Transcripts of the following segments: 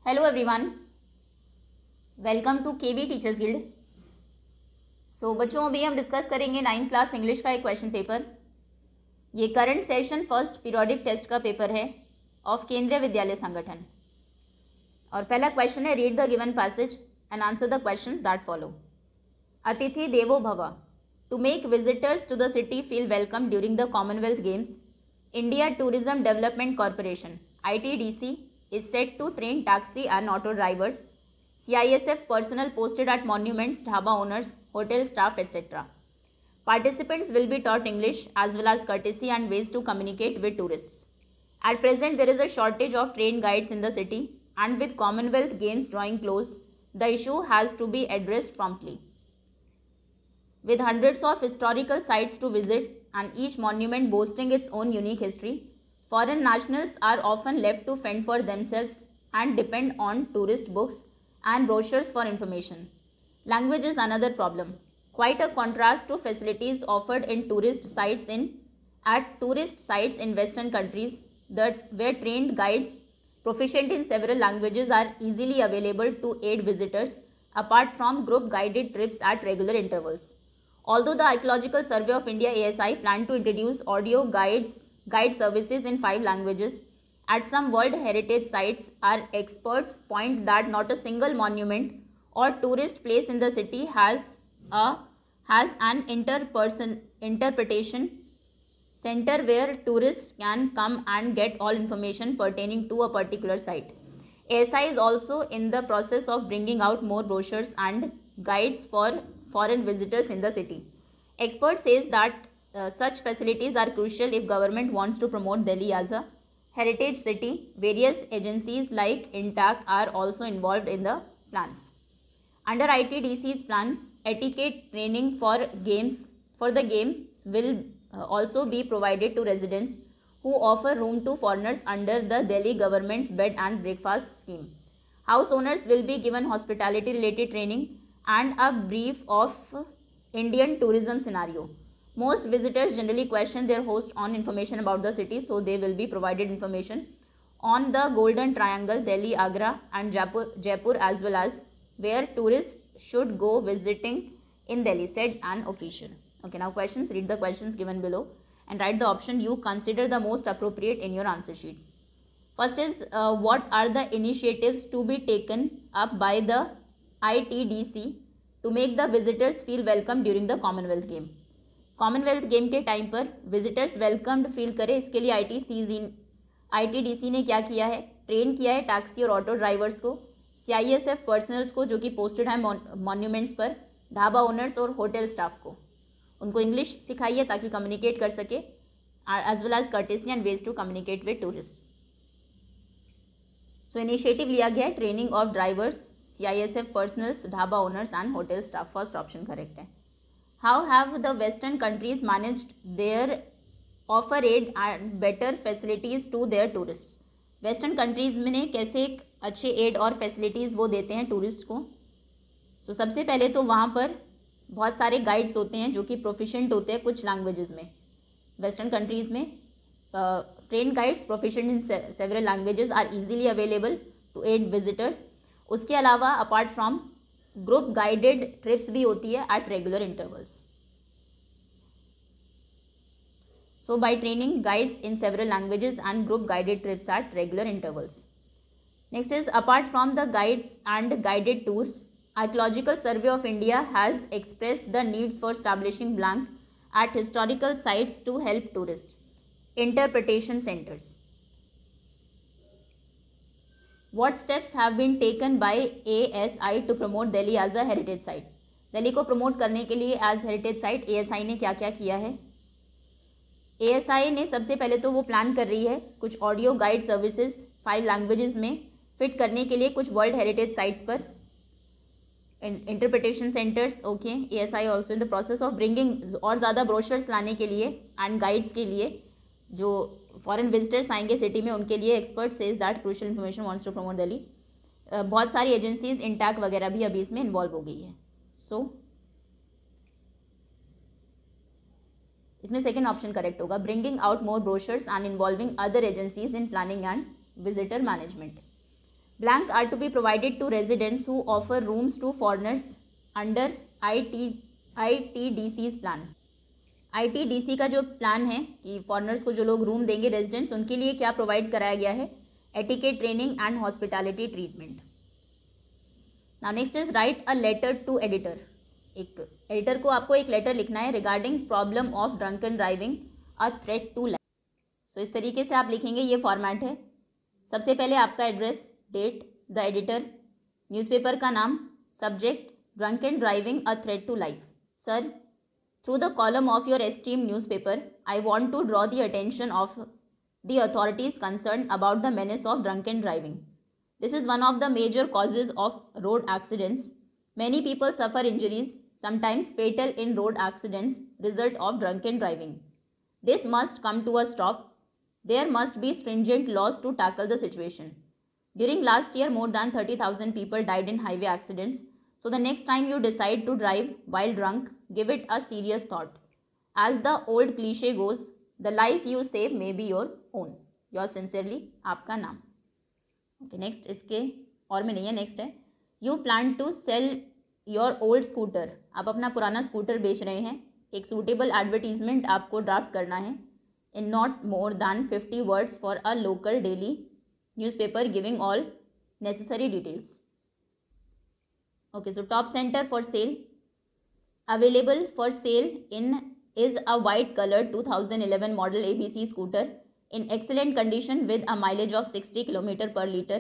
Hello everyone, welcome to KV teachers guild. So बच्चों, अभी हम डिस्कस करेंगे 9th क्लास इंग्लिश का एक क्वेश्चन पेपर। ये current session first periodic test का पेपर है ऑफ केंद्रीय विद्यालय संगठन। और पहला क्वेश्चन है, read the given passage and answer the questions that follow. अतिथि देवो भव। To make visitors to the city feel welcome during the Commonwealth Games, India Tourism Development Corporation ITDC is set to train taxi and auto drivers, CISF personnel posted at monuments, dhaba owners, hotel staff, etc. Participants will be taught English as well as courtesy and ways to communicate with tourists. At present, there is a shortage of trained guides in the city, and with Commonwealth Games drawing close, the issue has to be addressed promptly. With hundreds of historical sites to visit and each monument boasting its own unique history, foreign nationals are often left to fend for themselves and depend on tourist books and brochures for information. Language is another problem. Quite a contrast to facilities offered in tourist sites in Western countries, where trained guides proficient in several languages are easily available to aid visitors, apart from group guided trips at regular intervals. Although the Archaeological Survey of India ASI planned to introduce audio guide services in 5 languages at some World Heritage sites, our experts point that not a single monument or tourist place in the city has an interpretation center where tourists can come and get all information pertaining to a particular site. ASI is also in the process of bringing out more brochures and guides for foreign visitors in the city. Expert says that such facilities are crucial if government wants to promote Delhi as a heritage city. Various agencies like INTAC are also involved in the plans. Under ITDC's plan, etiquette training for the games will also be provided to residents who offer room to foreigners under the Delhi government's bed and breakfast scheme. House owners will be given hospitality related training and a brief of Indian tourism scenario. Most visitors generally question their host on information about the city, so they will be provided information on the Golden Triangle, Delhi, Agra and Jaipur as well as where tourists should go visiting in Delhi, said an official. Okay, now questions. Read the questions given below and write the option you consider the most appropriate in your answer sheet. First is, what are the initiatives to be taken up by the ITDC to make the visitors feel welcome during the Commonwealth Game? Commonwealth game के time पर visitors welcomed feel करें, इसके लिए ITDC ने क्या किया है? Train किया है टैक्सी और ऑटो ड्राइवर्स को, CISF पर्सनल्स को जो कि पोस्टेड है मॉन्यूमेंट्स पर, ढाबा ओनर्स और होटल स्टाफ को। उनको इंग्लिश सिखाइए ताकि कम्युनिकेट कर सके, as well as courtesy and ways to communicate with tourist. So initiative लिया गया है training of drivers, CISF personnels, dhaba owners and hotel staff. First option correct है। How have the Western countries managed their offer aid and better facilities to their tourists? Western countries में कैसे एक अच्छे add और facilities वो देते हैं tourist को? सो सबसे पहले तो वहाँ पर बहुत सारे गाइड्स होते हैं जो कि प्रोफिशेंट होते हैं कुछ लैंग्वेजेस में। वेस्टर्न कंट्रीज़ में train guides proficient in several languages are easily available to aid visitors. उसके अलावा apart from group guided trips भी होती है at regular intervals. So by training guides in several languages and group guided trips at regular intervals. Next is, apart from the guides and guided tours, Archaeological Survey of India has expressed the needs for establishing blank at historical sites to help tourist. Interpretation centres. What steps have been taken by ASI to promote Delhi as a heritage site? Delhi को promote करने के लिए as heritage site ASI ने क्या क्या किया है? ASI ने सबसे पहले तो वो प्लान कर रही है कुछ ऑडियो गाइड सर्विसेज 5 लैंग्वेजेस में फिट करने के लिए कुछ वर्ल्ड हेरिटेज साइट्स पर। Interpretation centres, okay. ASI also in the process of bringing और ज़्यादा ब्रोशर्स लाने के लिए एंड गाइड्स के लिए जो फॉरेन विजिटर्स आएंगे सिटी में उनके लिए। Expert says that crucial information wants to promote Delhi. बहुत सारी एजेंसीज इंटैक वगैरह भी अभी इसमें इन्वॉल्व हो गई है। सो इसमें सेकेंड ऑप्शन करेक्ट होगा, bringing out more brochures and involving other agencies in planning and visitor management. Blank are to be provided to residents who offer rooms to foreigners under ITDC's plan. ITDC का जो plan है कि foreigners को जो लोग room देंगे residents, उनके लिए क्या प्रोवाइड कराया गया है? Etiquette training and hospitality treatment. Now next is write a letter to editor. एक एडिटर को आपको एक लेटर लिखना है regarding problem of drunken driving a threat to life. So इस तरीके से आप लिखेंगे. ये फॉर्मेट है. सबसे पहले आपका address, date, the editor, newspaper का नाम, subject drunken driving a threat to life. Sir, through the column of your esteemed newspaper, I want to draw the attention of the authorities concerned about the menace of drunken driving. This is one of the major causes of road accidents. Many people suffer injuries, sometimes fatal in road accidents, result of drunken driving. This must come to a stop. There must be stringent laws to tackle the situation. During last year, more than 30,000 people died in highway accidents. So the next time you decide to drive while drunk, give it a serious thought. As the old cliche goes, the life you save may be your own. Yours sincerely, आपका नाम. Okay, next इसके और में नहीं है. Next है, you plan to sell your old scooter. आप अपना पुराना स्कूटर बेच रहे हैं. एक सूटेबल एडवर्टीजमेंट आपको ड्राफ्ट करना है in not more than 50 words for a local daily newspaper giving all necessary details. Okay, so top center for sale. Available for sale in is a white colored 2011 model ABC scooter in excellent condition with a mileage of 60 km per liter.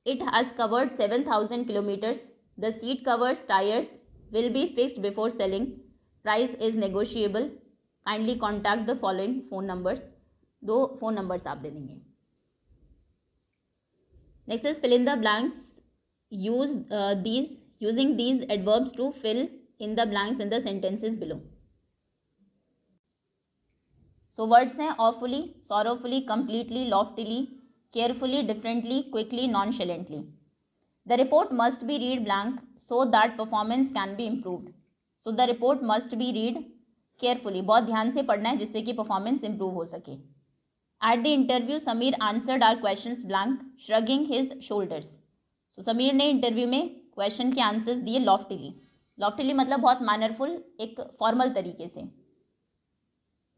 It has covered 7,000 kilometers. The seat covers, tires will be fixed before selling. Price is negotiable. Kindly contact the following phone numbers. 2 phone numbers आप दे देंगे. Next is fill in the blanks. Using these adverbs to fill in the blanks in the sentences below. So words हैं awfully, sorrowfully, completely, loftily, carefully, differently, quickly, nonchalantly. The report must be read blank so that performance can be improved. So the report must be read carefully. बहुत ध्यान से पढ़ना है जिससे कि performance improve हो सके. At the interview, Sameer answered our questions blank, shrugging his shoulders. So Sameer ने इंटरव्यू में क्वेश्चन के आंसर्स दिए लॉफ्टिली. लॉफ्टिली मतलब बहुत मैनरफुल, एक फॉर्मल तरीके से.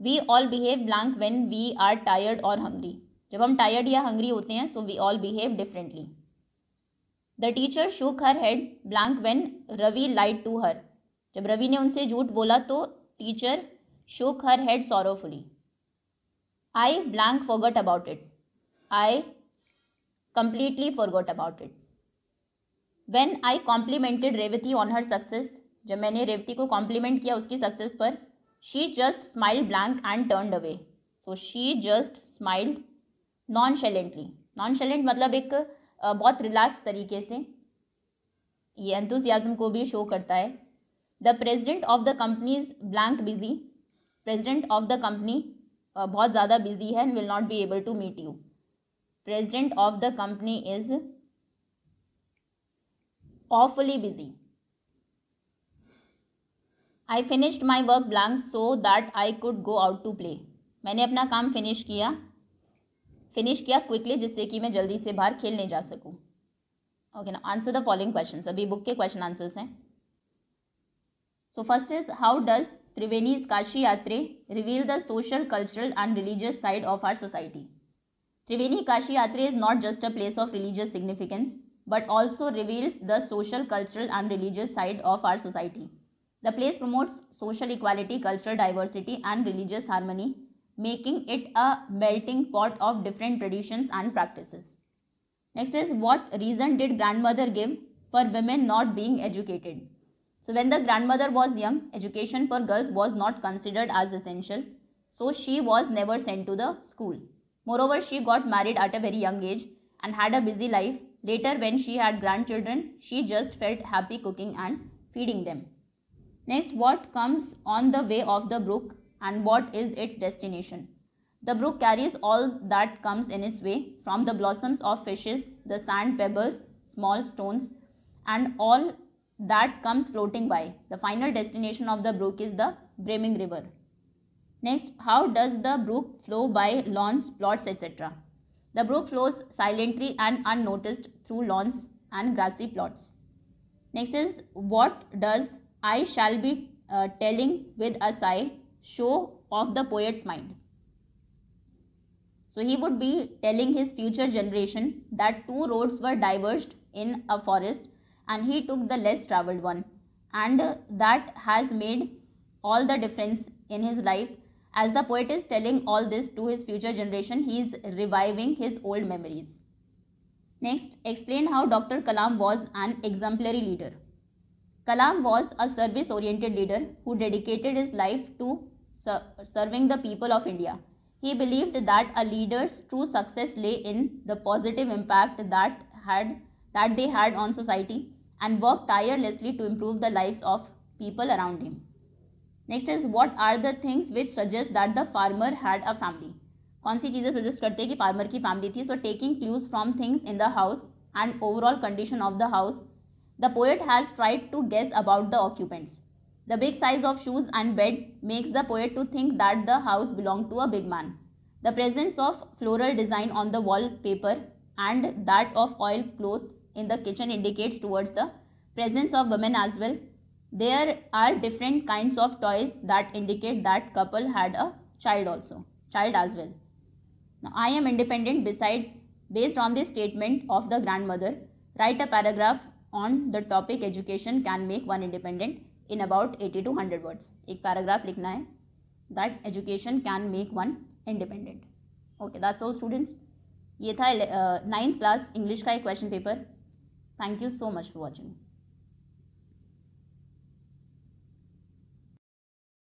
We all behave blank when we are tired और हंग्री. जब हम टायर्ड या हंग्री होते हैं, so we all behave differently. The teacher shook her head blank when Ravi lied to her. जब रवि ने उनसे झूठ बोला तो teacher shook her head sorrowfully. I blank forgot about it. I completely forgot about it. When I complimented Revati on her success, जब मैंने रेवती को complement किया उसकी सक्सेस पर, she just smiled blank and turned away. So she just smiled nonchalantly. Nonchalant मतलब एक बहुत relax तरीके से, ये एंथुसियाज्म को भी शो करता है. The president of the company is blank busy. President of the company बहुत ज़्यादा बिजी है and will not be able to meet you. President of the company is awfully busy. I finished my work blank so that I could go out to play. मैंने अपना काम finish किया quickly जिससे कि मैं जल्दी से बाहर खेलने जा सकूं. ओके, ना आंसर द फॉलोइंग क्वेश्चंस. अभी बुक के क्वेश्चन आंसर्स हैं. So first is how does Triveni's Kashi Yatre reveal the social, cultural and religious side of our society. Triveni Kashi Yatre is not just a place of religious significance but also reveals the social, cultural and religious side of our society. The place promotes social equality, cultural diversity and religious harmony, making it a melting pot of different traditions and practices. Next is, what reason did grandmother give for women not being educated? So when the grandmother was young, education for girls was not considered as essential, so she was never sent to the school. Moreover, she got married at a very young age and had a busy life. Later, when she had grandchildren, she just felt happy cooking and feeding them. Next, what comes on the way of the brook and what is its destination? The brook carries all that comes in its way, from the blossoms of fishes, the sand, pebbles, small stones, and all that comes floating by. The final destination of the brook is the brimming river. Next, how does the brook flow by lawns, plots, etc.? The brook flows silently and unnoticed through lawns and grassy plots. Next is, what does I shall be telling with a sigh show of the poet's mind? So he would be telling his future generation that two roads were diverged in a forest and he took the less traveled one, and that has made all the difference in his life. As the poet is telling all this to his future generation, he is reviving his old memories. Next, explain how Dr. Kalam was an exemplary leader. Kalam was a service-oriented leader who dedicated his life to serving the people of India. He believed that a leader's true success lay in the positive impact that they had on society, and worked tirelessly to improve the lives of people around him. Next is, what are the things which suggest that the farmer had a family? कौन सी चीज़ें suggest करते हैं कि farmer की family थी? So taking clues from things in the house and overall condition of the house, the poet has tried to guess about the occupants. The big size of shoes and bed makes the poet to think that the house belonged to a big man. The presence of floral design on the wallpaper and that of oilcloth in the kitchen indicates towards the presence of women as well. There are different kinds of toys that indicate that couple had a child as well. Now, I am independent. Based on this statement of the grandmother, write a paragraph on the topic education can make one independent in about 80 to 100 words. एक paragraph लिखना है that education can make one independent. Okay, that's all students. ये था 9th class English का एक question paper. Thank you so much for watching.